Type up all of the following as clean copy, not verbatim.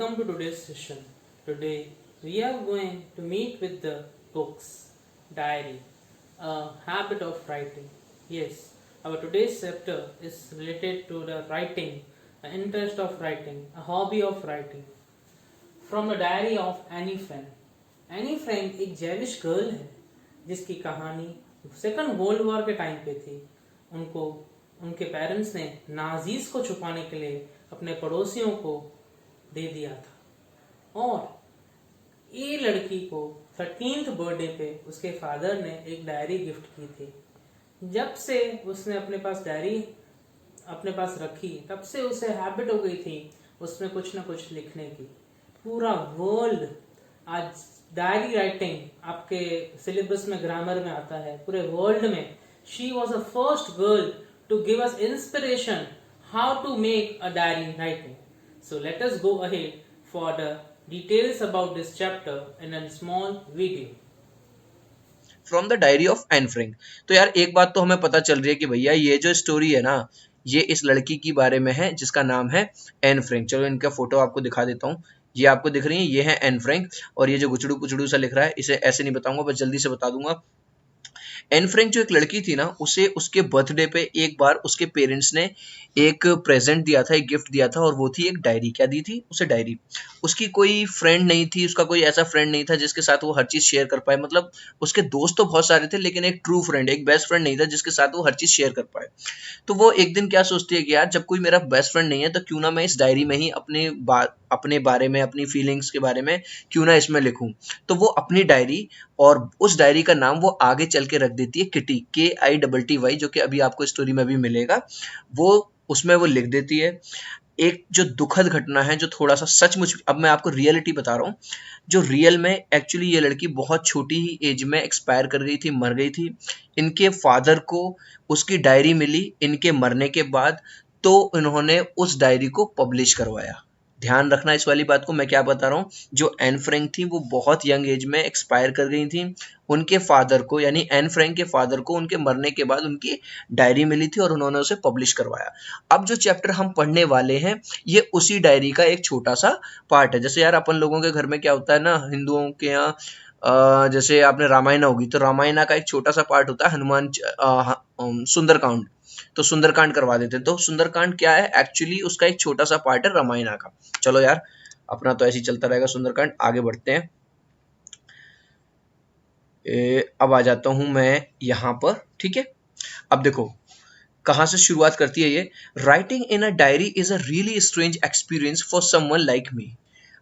welcome to today's session. Today we are going to meet with the books, diary, a habit of writing. Yes, our today's chapter is related to the writing, an interest of writing, a hobby of writing. From the diary of Annie Frank. Anne Frank एक Jewish girl है जिसकी कहानी second world war के time पे थी। उनको उनके parents ने नाजीज को छुपाने के लिए अपने पड़ोसियों को दे दिया था और ये लड़की को 13th बर्थडे पे उसके फादर ने एक डायरी गिफ्ट की थी। जब से उसने अपने पास डायरी अपने पास रखी तब से उसे हैबिट हो गई थी उसमें कुछ ना कुछ लिखने की। पूरा वर्ल्ड आज डायरी राइटिंग आपके सिलेबस में ग्रामर में आता है। पूरे वर्ल्ड में she was the first girl to give us inspiration how to make a diary writing. So let us go ahead for the details about this chapter in a small video from the diary of Anne Frank. तो यार एक बात तो हमें पता चल रही है कि भैया ये जो स्टोरी है ना, ये इस लड़की के बारे में है जिसका नाम है एन फ्रैंक। चलो इनका फोटो आपको दिखा देता हूँ। ये आपको दिख रही है, ये है एन फ्रैंक। और ये जो गुचड़ू कुचड़ू सा लिख रहा है इसे ऐसे नहीं बताऊंगा, बस जल्दी से बता दूंगा। एन फ्रैंक जो एक लड़की थी ना, उसे उसके बर्थडे पे एक बार उसके पेरेंट्स ने एक प्रेजेंट दिया था, एक गिफ्ट दिया था, और वो थी एक डायरी। क्या दी थी उसे? डायरी। उसकी कोई फ्रेंड नहीं थी, उसका कोई ऐसा फ्रेंड नहीं था जिसके साथ वो हर चीज शेयर कर पाए। मतलब उसके दोस्त तो बहुत सारे थे लेकिन एक ट्रू फ्रेंड, एक बेस्ट फ्रेंड नहीं था जिसके साथ वो हर चीज शेयर कर पाए। तो वो एक दिन क्या सोचती है कि यार जब कोई मेरा बेस्ट फ्रेंड नहीं है तो क्यों ना मैं इस डायरी में ही अपने बारे में, अपनी फीलिंग्स के बारे में क्यों ना इसमें लिखूं। तो वो अपनी डायरी, और उस डायरी का नाम वो आगे चल के रख देती है किटी, KITTY, जो कि अभी आपको स्टोरी में भी मिलेगा। वो उसमें वो लिख देती है एक जो दुखद घटना है, जो थोड़ा सा सचमुच, अब मैं आपको रियलिटी बता रहा हूँ, जो रियल में एक्चुअली ये लड़की बहुत छोटी ही एज में एक्सपायर कर गई थी, मर गई थी। इनके फादर को उसकी डायरी मिली इनके मरने के बाद, तो इन्होंने उस डायरी को पब्लिश करवाया। ध्यान रखना इस वाली बात को, मैं क्या बता रहा हूँ। जो एन फ्रैंक थी वो बहुत यंग एज में एक्सपायर कर गई थी। उनके फादर को, यानी एन फ्रैंक के फादर को, उनके मरने के बाद उनकी डायरी मिली थी और उन्होंने उसे पब्लिश करवाया। अब जो चैप्टर हम पढ़ने वाले हैं ये उसी डायरी का एक छोटा सा पार्ट है। जैसे यार अपन लोगों के घर में क्या होता है ना, हिंदुओं के यहाँ जैसे आपने रामायण होगी तो रामायण का एक छोटा सा पार्ट होता है सुंदरकांड। तो सुंदरकांड करवा देते हैं। तो सुंदरकांड क्या है? एक्चुअली उसका एक छोटा सा पार्ट है रामायण का। चलो यार अपना तो ऐसे ही चलता रहेगा सुंदरकांड, आगे बढ़ते हैं। अब आ जाता हूं मैं यहाँ पर, ठीक है। अब देखो कहां से शुरुआत करती है ये। Writing in a diary is a really strange experience for someone like me.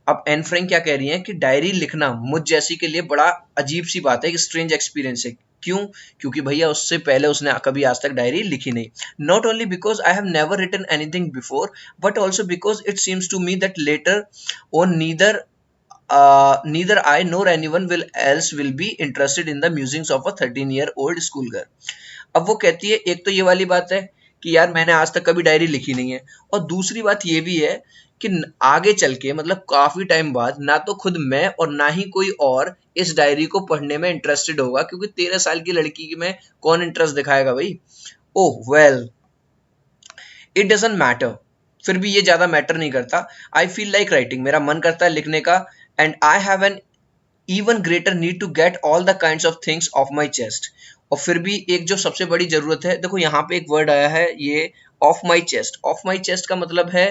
अब एन फ्रैंक क्या कह रही हैं कि डायरी लिखना मुझ जैसी के लिए बड़ा अजीब सी बात है, एक स्ट्रेंज एक्सपीरियंस है। क्यों? क्योंकि भैया उससे पहले उसने कभी आज तक डायरी लिखी नहीं। Not only because I have never written anything before, but also because it seems to me that later on neither I nor anyone will else will be interested in the musings of a 13-year-old schoolgirl। अब वो कहती है, एक तो ये वाली बात है कि यार मैंने आज तक कभी डायरी लिखी नहीं है, और दूसरी बात ये भी है कि आगे चल के, मतलब काफी टाइम बाद, ना तो खुद मैं और ना ही कोई और इस डायरी को पढ़ने में इंटरेस्टेड होगा, क्योंकि 13 साल की लड़की में कौन इंटरेस्ट दिखाएगा भाई। ओह वेल, इट डजंट मैटर। फिर भी ये ज्यादा मैटर नहीं करता। आई फील लाइक राइटिंग, मेरा मन करता है लिखने का। And I have an even greater need to get all the kinds of things off my chest. और फिर भी एक जो सबसे बड़ी जरूरत है, देखो यहाँ पे एक वर्ड आया है ये of my chest. Of my chest का मतलब है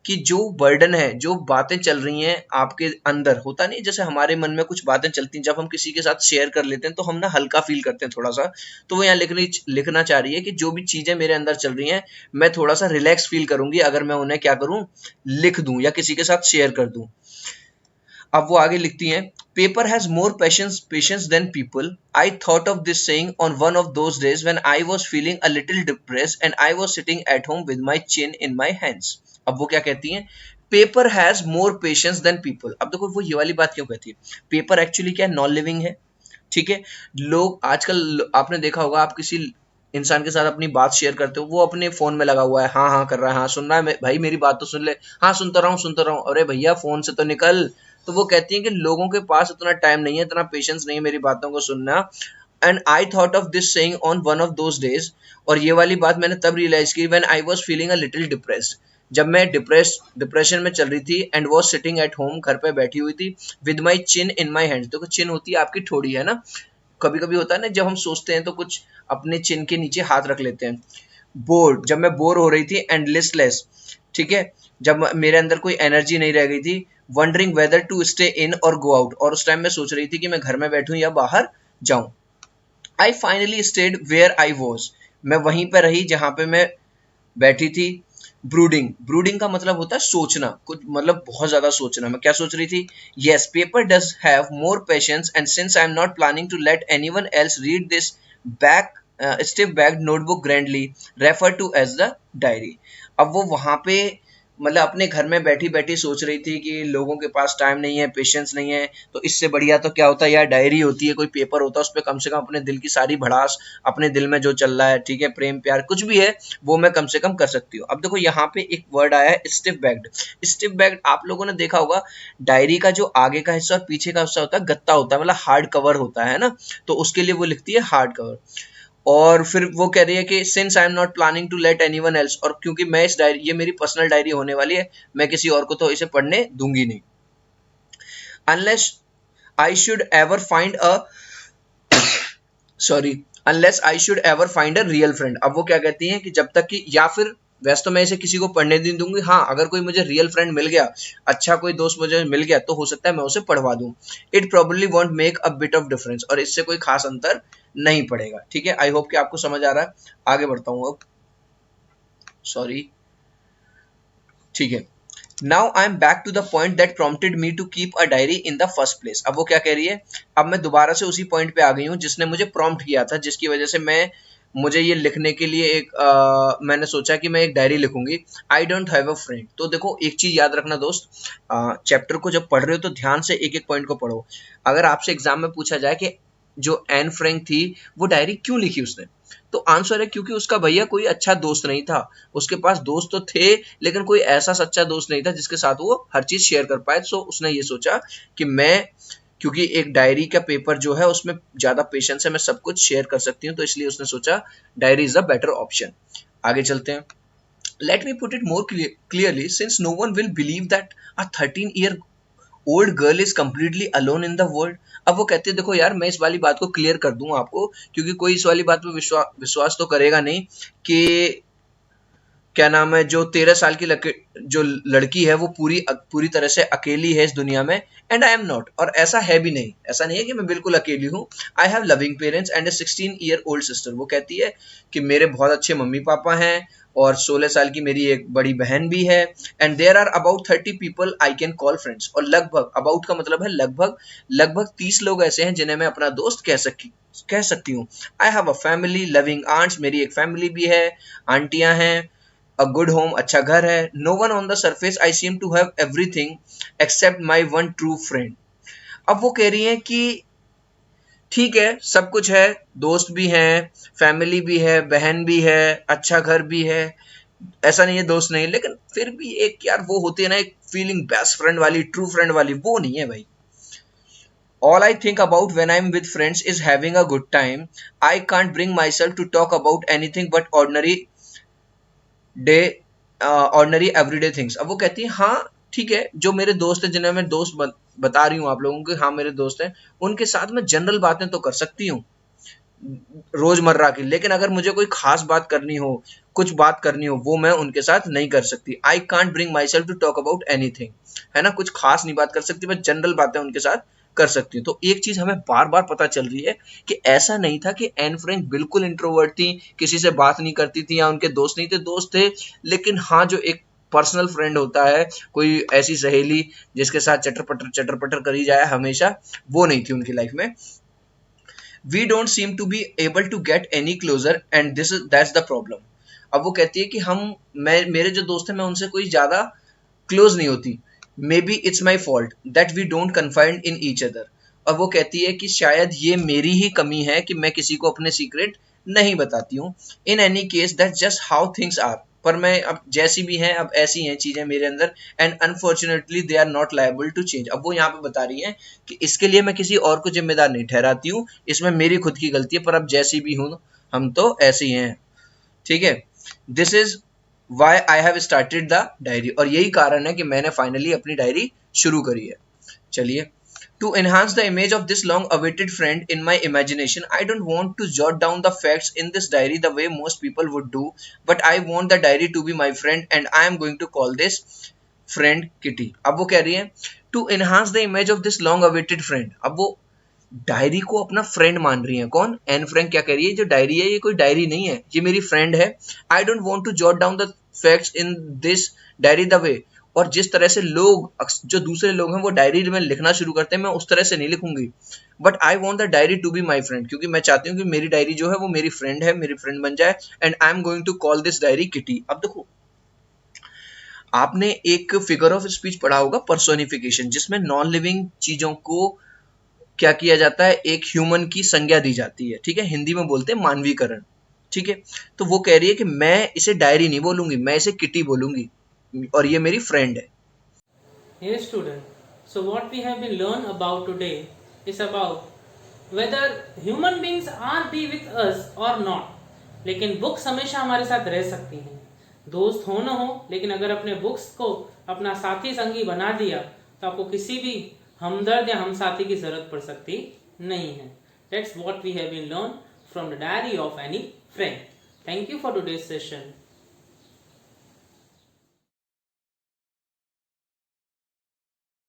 कि जो बर्डन है, जो बातें चल रही हैं आपके अंदर, होता नहीं जैसे हमारे मन में कुछ बातें चलती हैं, जब हम किसी के साथ शेयर कर लेते हैं तो हम ना हल्का फील करते हैं थोड़ा सा। तो वो यहाँ लिखना चाह रही है कि जो भी चीजें मेरे अंदर चल रही हैं मैं थोड़ा सा रिलैक्स फील करूंगी अगर मैं उन्हें क्या करूं, लिख दूं या किसी के साथ शेयर कर दूं। अब वो आगे लिखती हैं, paper has more patience than people. I thought of this saying on one of those days when I was feeling a little depressed and I was sitting at home with my chin in my hands. अब वो क्या कहती हैं? Paper has more patience than people. अब देखो वो ये वाली बात क्यों कहती है? पेपर एक्चुअली क्या है? नॉन लिविंग है, ठीक है। लोग आजकल आपने देखा होगा, आप किसी इंसान के साथ अपनी बात शेयर करते हो, वो अपने फोन में लगा हुआ है, हाँ हाँ कर रहा है, हाँ सुन रहा है, भाई मेरी बात तो सुन ले, हाँ सुनता रहा हूँ सुनता रहा हूँ, अरे भैया फोन से तो निकल। तो वो कहती है कि लोगों के पास उतना टाइम नहीं है, इतना पेशेंस नहीं है मेरी बातों को सुनना। And I thought of this saying on one of those days. और ये वाली बात मैंने तब रियलाइज की when I was feeling a little depressed, जब मैं डिप्रेशन में चल रही थी and was sitting at home, घर पे बैठी हुई थी, with my chin in my hand. देखो चिन होती है आपकी ठोड़ी, है ना, कभी कभी होता है ना जब हम सोचते हैं तो कुछ अपने चिन के नीचे हाथ रख लेते हैं। बोर्ड, जब मैं बोर हो रही थी, एंड लिस्टलेस, ठीक है, जब मेरे अंदर कोई एनर्जी नहीं रह गई थी, wondering whether to stay in or go out, और उस टाइम मैं सोच रही थी कि मैं घर में बैठूं या बाहर जाऊं। I finally stayed where I was, मैं वहीं पर रही जहां पे मैं बैठी थी। ब्रूडिंग, ब्रूडिंग का मतलब होता है सोचना, कुछ मतलब बहुत ज्यादा सोचना। मैं क्या सोच रही थी? Yes, paper does have more patience and since I am not planning to let anyone else read this back stiff bag notebook grandly refer to as the diary. अब वो वहां पे मतलब अपने घर में बैठी बैठी सोच रही थी कि लोगों के पास टाइम नहीं है, पेशेंस नहीं है, तो इससे बढ़िया तो क्या होता है यार, डायरी होती है, कोई पेपर होता है, उस पर कम से कम अपने दिल की सारी भड़ास, अपने दिल में जो चल रहा है, ठीक है, प्रेम प्यार कुछ भी है, वो मैं कम से कम कर सकती हूँ। अब देखो यहाँ पे एक वर्ड आया है स्टिफ बैग्ड। स्टिफ बैग्ड आप लोगों ने देखा होगा, डायरी का जो आगे का हिस्सा और पीछे का हिस्सा होता है गत्ता होता है, मतलब हार्ड कवर होता है ना, तो उसके लिए वो लिखती है हार्ड कवर। और फिर वो कह रही है कि since I am not planning to let anyone else, और क्योंकि मैं इस डायरी, ये मेरी पर्सनल डायरी होने वाली है, मैं किसी और को तो इसे पढ़ने दूंगी नहीं। Unless I should ever find a sorry unless I should ever find a real friend. अब वो क्या कहती हैं कि जब तक कि, या फिर वैसे तो मैं इसे किसी को पढ़ने नहीं दूंगी, हाँ अगर कोई मुझे रियल फ्रेंड मिल गया, अच्छा कोई दोस्त मुझे मिल गया, तो हो सकता है मैं उसे पढ़वा दूं। It probably want make a bit of difference, और इससे कोई खास अंतर नहीं पड़ेगा। ठीक है, आई होप कि आपको समझ आ रहा है। आगे बढ़ता हूं अब, सॉरी, ठीक है। Now I am back to the point that prompted me to keep a diary in the first place. अब वो क्या कह रही है, अब मैं दोबारा से उसी पॉइंट पे आ गई हूँ जिसने मुझे प्रॉम्प्ट किया था, जिसकी वजह से मुझे ये लिखने के लिए मैंने सोचा कि मैं एक डायरी लिखूंगी। I don't have a friend. तो देखो एक चीज याद रखना दोस्त, चैप्टर को जब पढ़ रहे हो तो ध्यान से एक एक पॉइंट को पढ़ो। अगर आपसे एग्जाम में पूछा जाए कि जो एन फ्रैंक थी वो डायरी क्यों लिखी उसने, तो आंसर है क्योंकि उसका भैया कोई अच्छा दोस्त नहीं था। उसके पास दोस्त तो थे लेकिन कोई ऐसा सच्चा दोस्त नहीं था जिसके साथ वो हर चीज शेयर कर पाए। सो उसने ये सोचा कि मैं, क्योंकि एक डायरी का पेपर जो है उसमें ज्यादा पेशेंस है, मैं सब कुछ शेयर कर सकती हूँ, तो इसलिए उसने सोचा diary is a better option. आगे चलते हैं। Let me put it more clearly, since no one will believe that a 13-year old girl is completely alone in the world. अब वो कहते हैं देखो यार, मैं इस वाली बात को क्लियर कर दूं आपको, क्योंकि कोई इस वाली बात पे विश्वास तो करेगा नहीं कि क्या नाम है, जो 13 साल की जो लड़की है वो पूरी तरह से अकेली है इस दुनिया में। एंड आई एम नॉट, और ऐसा है भी नहीं, ऐसा नहीं है कि मैं बिल्कुल अकेली हूँ। I have loving parents and A 16-year-old sister. वो कहती है कि मेरे बहुत अच्छे मम्मी पापा हैं और 16 साल की मेरी एक बड़ी बहन भी है। And there are about 30 people I can call friends. और लगभग, अबाउट का मतलब है लगभग, लगभग 30 लोग ऐसे हैं जिन्हें मैं अपना दोस्त कह सकती हूँ। I have a family, loving aunts, मेरी एक फैमिली भी है, आंटियां हैं, अ गुड होम, अच्छा घर है। No one on the surface I seem to have everything except my one true friend. अब वो कह रही हैं कि ठीक है, सब कुछ है, दोस्त भी हैं, फैमिली भी है, बहन भी है, अच्छा घर भी है, ऐसा नहीं है दोस्त नहीं, लेकिन फिर भी एक यार वो होती है ना एक फीलिंग, बेस्ट फ्रेंड वाली, ट्रू फ्रेंड वाली, वो नहीं है भाई। All I think about when I'm with friends is having a good time. I can't bring myself to talk about anything but day ordinary everyday things. अब वो कहती है हाँ ठीक है, जो मेरे दोस्त हैं, जिन्हें मैं दोस्त बता रही हूँ आप लोगों को, हाँ मेरे दोस्त हैं, उनके साथ मैं जनरल बातें तो कर सकती हूँ रोजमर्रा की, लेकिन अगर मुझे कोई खास बात करनी हो, कुछ बात करनी हो, वो मैं उनके साथ नहीं कर सकती। I can't bring myself to talk about anything, है ना, कुछ खास नहीं बात कर सकती, मैं जनरल बातें उनके साथ कर सकती हूँ। तो एक चीज हमें बार बार पता चल रही है कि ऐसा नहीं था कि एन फ्रैंक बिल्कुल इंट्रोवर्ट थी, किसी से बात नहीं करती थी, या उनके दोस्त नहीं थे, दोस्त थे, लेकिन हाँ जो एक पर्सनल फ्रेंड होता है, कोई ऐसी सहेली जिसके साथ चटर पटर करी जाए हमेशा, वो नहीं थी उनकी लाइफ में। We don't seem to be able to get any closer and that's the problem. अब वो कहती है कि मेरे जो दोस्त हैं, मैं उनसे कोई ज्यादा क्लोज नहीं होती। Maybe it's my fault that we don't confide in each other. अब वो कहती है कि शायद ये मेरी ही कमी है कि मैं किसी को अपने सीक्रेट नहीं बताती हूँ। In any case that just how things are. पर मैं अब जैसी भी हैं, अब ऐसी हैं चीजें मेरे अंदर, and unfortunately they are not liable to change. अब वो यहाँ पे बता रही हैं कि इसके लिए मैं किसी और को जिम्मेदार नहीं ठहराती हूँ, इसमें मेरी खुद की गलती है, पर अब जैसी भी हूँ हम तो ऐसे ही हैं। ठीक है, this is why I have started the diary, और यही कारण है कि मैंने फाइनली अपनी डायरी शुरू करी है। चलिए, to enhance the image of this long awaited friend in my imagination, I don't want to jot down the facts in this diary the way most people would do, but I want the diary to be my friend and I am going to call this friend Kitty. अब वो कह रही है to enhance the image of this long awaited friend, अब वो diary को अपना friend मान रही है। कौन? एन फ्रैंक क्या कह रही है, जो डायरी है ये कोई डायरी नहीं है, ये मेरी फ्रेंड है। I don't want to jot down the facts in this diary the way, और जिस तरह से लोग, जो दूसरे लोग हैं वो डायरी में लिखना शुरू करते हैं, मैं उस तरह से नहीं लिखूंगी। But I want the diary to be my friend, क्योंकि मैं चाहती हूँ कि मेरी डायरी जो है वो मेरी फ्रेंड है, मेरी फ्रेंड बन जाए। And I am going to call this diary Kitty. अब देखो, आपने एक फिगर ऑफ स्पीच पढ़ा होगा, पर्सोनिफिकेशन, जिसमें नॉन लिविंग चीजों को क्या किया जाता है, एक ह्यूमन की संज्ञा दी जाती है, ठीक है, हिंदी में बोलते हैं मानवीकरण, ठीक है। तो वो कह रही है कि मैं इसे डायरी नहीं बोलूंगी, मैं इसे किटी बोलूंगी, और ये मेरी फ्रेंड है। Yes, student. So what we have been learned about today is about whether human beings are be with us or not. लेकिन बुक्स हमेशा हमारे साथ रह सकती हैं, दोस्त हो ना हो, लेकिन अगर अपने बुक्स को अपना साथी संगी बना दिया तो आपको किसी भी हमदर्द या हमसाथी की जरूरत पड़ सकती नहीं है। That's what we have been learned from the diary of any friend. Thank you for today's session.